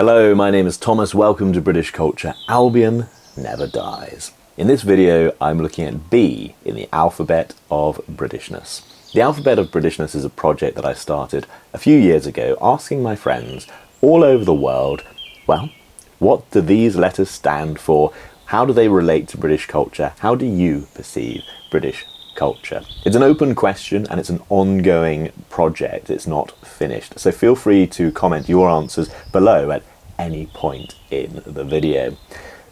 Hello, my name is Thomas. Welcome to British Culture. Albion never dies. In this video, I'm looking at B in the Alphabet of Britishness. The Alphabet of Britishness is a project that I started a few years ago, asking my friends all over the world, well, what do these letters stand for? How do they relate to British culture? How do you perceive British culture? It's an open question and it's an ongoing project. It's not finished. So feel free to comment your answers below at any point in the video.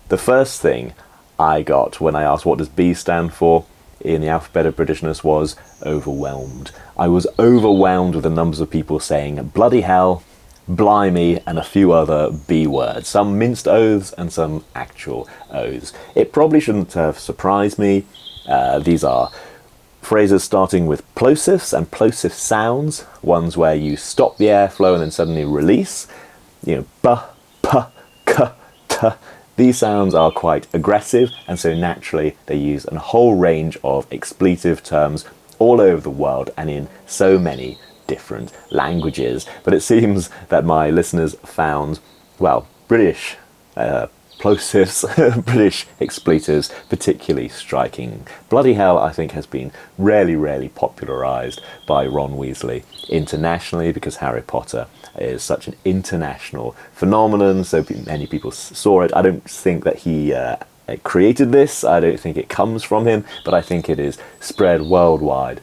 The first thing I got when I asked what does B stand for in the Alphabet of Britishness was overwhelmed. I was overwhelmed with the numbers of people saying bloody hell, blimey, and a few other B words, some minced oaths and some actual oaths. It probably shouldn't have surprised me. These are phrases starting with plosives and plosive sounds, ones where you stop the airflow and then suddenly release. You know, b, p, k, t. These sounds are quite aggressive, and so naturally they use a whole range of expletive terms all over the world and in so many different languages. But it seems that my listeners found, well, British plosives, British expletives particularly striking. Bloody hell, I think, has been really popularised by Ron Weasley internationally because Harry Potter is such an international phenomenon, so many people saw it. I don't think that he created this, I don't think it comes from him, but I think it is spread worldwide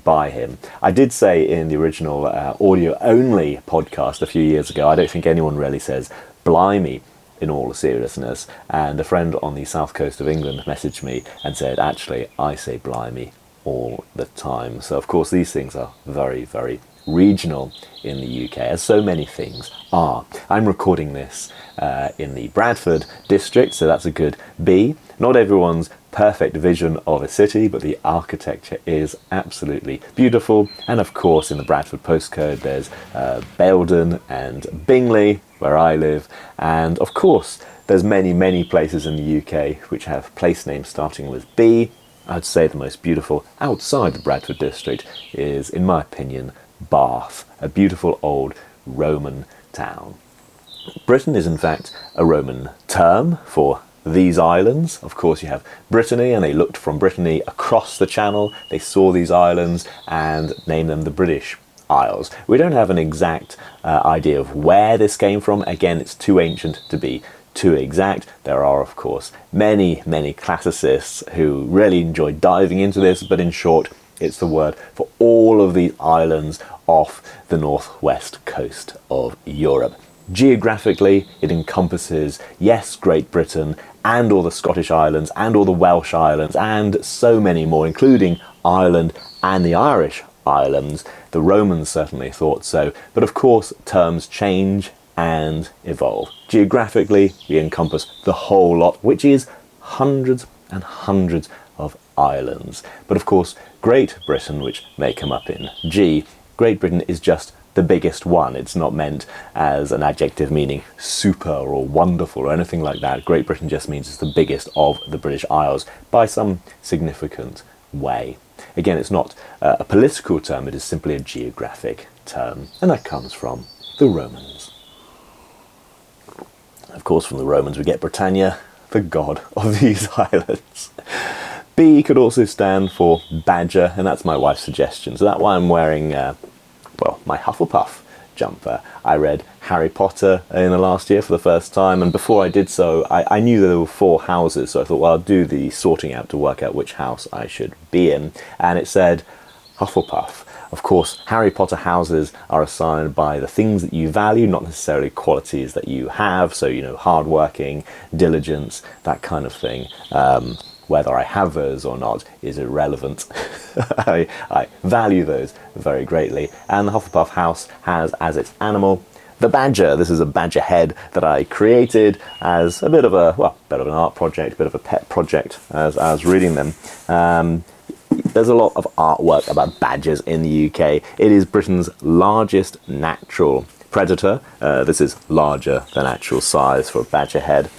by him. I did say in the original audio-only podcast a few years ago, I don't think anyone really says blimey in all seriousness, and a friend on the south coast of England messaged me and said, actually, I say blimey all the time. So of course these things are very regional in the UK, as so many things are. I'm recording this in the Bradford district, so that's a good B. Not everyone's perfect vision of a city, but the architecture is absolutely beautiful. And of course in the Bradford postcode there's Baildon and Bingley, where I live, and of course there's many places in the UK which have place names starting with B. I'd say the most beautiful outside the Bradford district is, in my opinion, Bath, a beautiful old Roman town. Britain is in fact a Roman term for these islands. Of course you have Brittany, and they looked from Brittany across the channel, they saw these islands and named them the British Isles. We don't have an exact idea of where this came from. Again, it's too ancient to be too exact. There are of course many classicists who really enjoy diving into this, but in short it's the word for all of these islands off the northwest coast of Europe. Geographically, it encompasses, yes, Great Britain and all the Scottish Islands and all the Welsh Islands and so many more, including Ireland and the Irish Islands. The Romans certainly thought so, but of course terms change and evolve. Geographically, we encompass the whole lot, which is hundreds and hundreds of islands. But of course, Great Britain, which may come up in G, Great Britain is just the biggest one. It's not meant as an adjective meaning super or wonderful or anything like that. Great Britain just means it's the biggest of the British Isles by some significant way. Again, it's not a political term, it is simply a geographic term, and that comes from the Romans. Of course, from the Romans we get Britannia, the god of these islands. B could also stand for badger, and that's my wife's suggestion. So that's why I'm wearing, well, my Hufflepuff jumper. I read Harry Potter in the last year for the first time, and before I did so, I knew that there were 4 houses, so I thought, well, I'll do the sorting out to work out which house I should be in, and it said Hufflepuff. Of course, Harry Potter houses are assigned by the things that you value, not necessarily qualities that you have, so, you know, hardworking, diligence, that kind of thing. Whether I have those or not is irrelevant. I value those very greatly. And the Hufflepuff house has as its animal the badger. This is a badger head that I created as a bit of a, well, bit of an art project, a bit of a pet project as I was reading them. There's a lot of artwork about badgers in the UK. It is Britain's largest natural predator. This is larger than actual size for a badger head.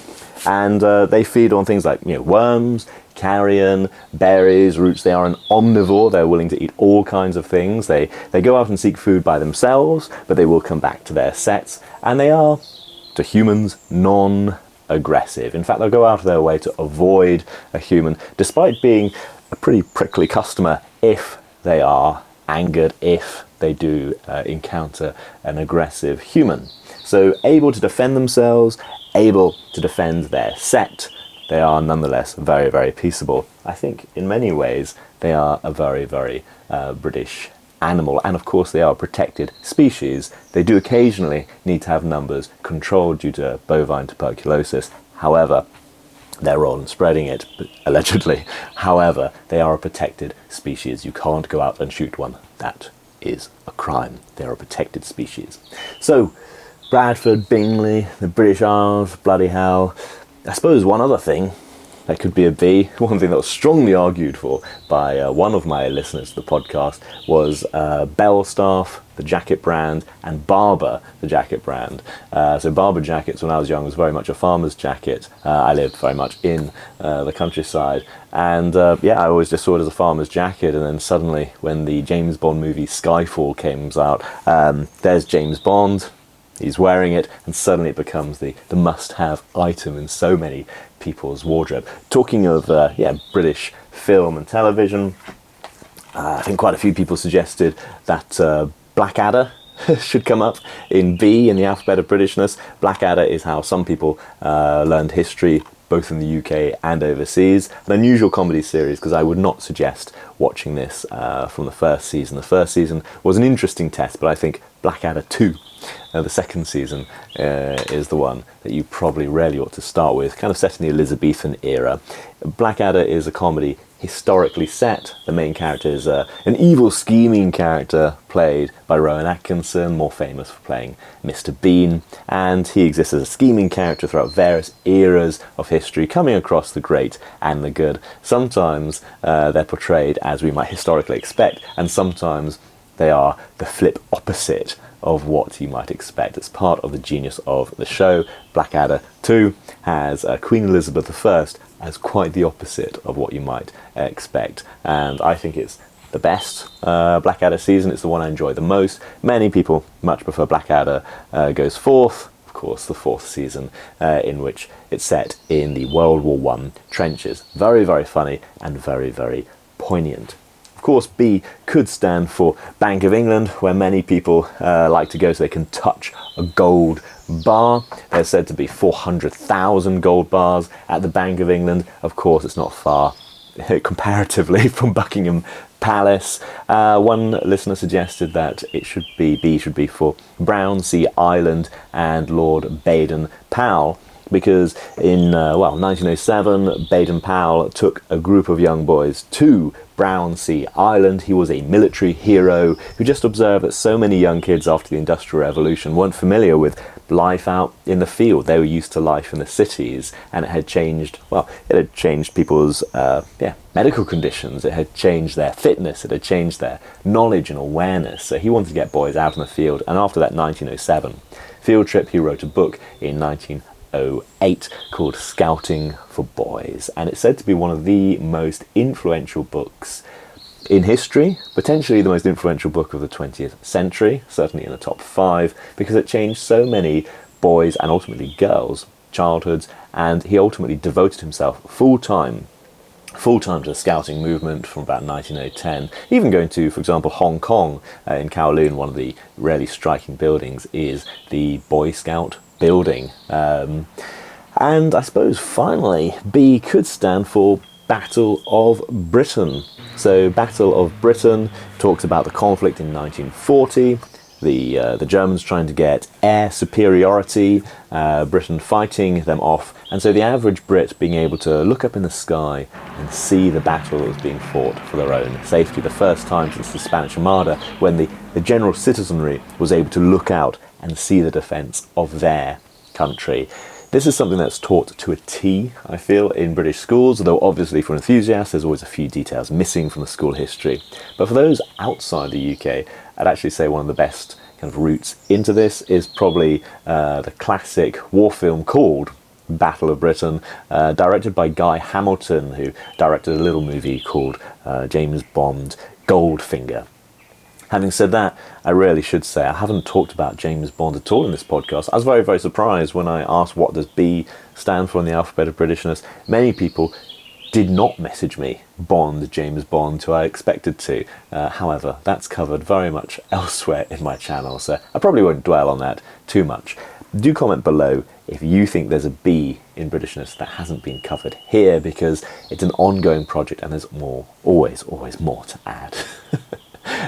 And they feed on things like, you know, worms, carrion, berries, roots. They are an omnivore. They're willing to eat all kinds of things. They go out and seek food by themselves, but they will come back to their sets. And they are to humans, non-aggressive. In fact, they'll go out of their way to avoid a human, despite being a pretty prickly customer if they are angered, if they do encounter an aggressive human. So able to defend themselves, able to defend their set, they are nonetheless very, very peaceable. I think in many ways they are a very, very British animal, and of course they are a protected species. They do occasionally need to have numbers controlled due to bovine tuberculosis. However, their role in spreading it, allegedly. However, they are a protected species. You can't go out and shoot one. That is a crime. They are a protected species. So, Bradford, Bingley, the British Isles, bloody hell. I suppose one other thing that could be a B, one thing that was strongly argued for by one of my listeners to the podcast was Belstaff, the jacket brand, and Barber, the jacket brand. So Barber jackets, when I was young, was very much a farmer's jacket. I lived very much in the countryside, and yeah, I always just saw it as a farmer's jacket. And then suddenly, when the James Bond movie Skyfall came out, there's James Bond. He's wearing it, and suddenly it becomes the must-have item in so many people's wardrobe. Talking of British film and television, I think quite a few people suggested that Blackadder should come up in B in the Alphabet of Britishness. Blackadder is how some people learned history, both in the UK and overseas. An unusual comedy series, because I would not suggest watching this from the first season. The first season was an interesting test, but I think Blackadder 2, the second season, is the one that you probably really ought to start with, kind of set in the Elizabethan era. Blackadder is a comedy historically set. The main character is an evil, scheming character played by Rowan Atkinson, more famous for playing Mr. Bean, and he exists as a scheming character throughout various eras of history, coming across the great and the good. Sometimes they're portrayed as we might historically expect, and sometimes they are the flip opposite of what you might expect. It's part of the genius of the show. Blackadder 2 has Queen Elizabeth I as quite the opposite of what you might expect, and I think it's the best Blackadder season. It's the one I enjoy the most. Many people much prefer Blackadder Goes Forth, of course, the fourth season, in which it's set in the World War I trenches. Very, very funny and very, very poignant. Of course, B could stand for Bank of England, where many people like to go so they can touch a gold bar. There's said to be 400,000 gold bars at the Bank of England. Of course, it's not far comparatively from Buckingham Palace. One listener suggested that B should be for Brownsea Island and Lord Baden-Powell, because in 1907, Baden-Powell took a group of young boys to Brownsea Island. He was a military hero who just observed that so many young kids after the Industrial Revolution weren't familiar with life out in the field. They were used to life in the cities, and it had changed people's medical conditions. It had changed their fitness. It had changed their knowledge and awareness. So he wanted to get boys out in the field, and after that 1907 field trip, he wrote a book in 1908 called Scouting for Boys, and it's said to be one of the most influential books in history, potentially the most influential book of the 20th century, certainly in the top 5, because it changed so many boys and ultimately girls' childhoods, and he ultimately devoted himself full-time to the scouting movement from about 1910, even going to, for example, Hong Kong. In Kowloon, one of the really striking buildings is the Boy Scout building. And I suppose finally B could stand for Battle of Britain. So Battle of Britain talks about the conflict in 1940, the Germans trying to get air superiority, Britain fighting them off, and so the average Brit being able to look up in the sky and see the battle that was being fought for their own safety. The first time since the Spanish Armada when the general citizenry was able to look out and see the defence of their country. This is something that's taught to a T, I feel, in British schools, although obviously for enthusiasts there's always a few details missing from the school history. But for those outside the UK, I'd actually say one of the best kind of routes into this is probably the classic war film called Battle of Britain, directed by Guy Hamilton, who directed a little movie called James Bond Goldfinger. Having said that, I really should say I haven't talked about James Bond at all in this podcast. I was very, very surprised when I asked what does B stand for in the alphabet of Britishness. Many people did not message me Bond, James Bond, who I expected to. However, that's covered very much elsewhere in my channel, so I probably won't dwell on that too much. Do comment below if you think there's a B in Britishness that hasn't been covered here, because it's an ongoing project and there's more, always more to add.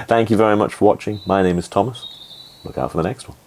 Thank you very much for watching. My name is Thomas. Look out for the next one.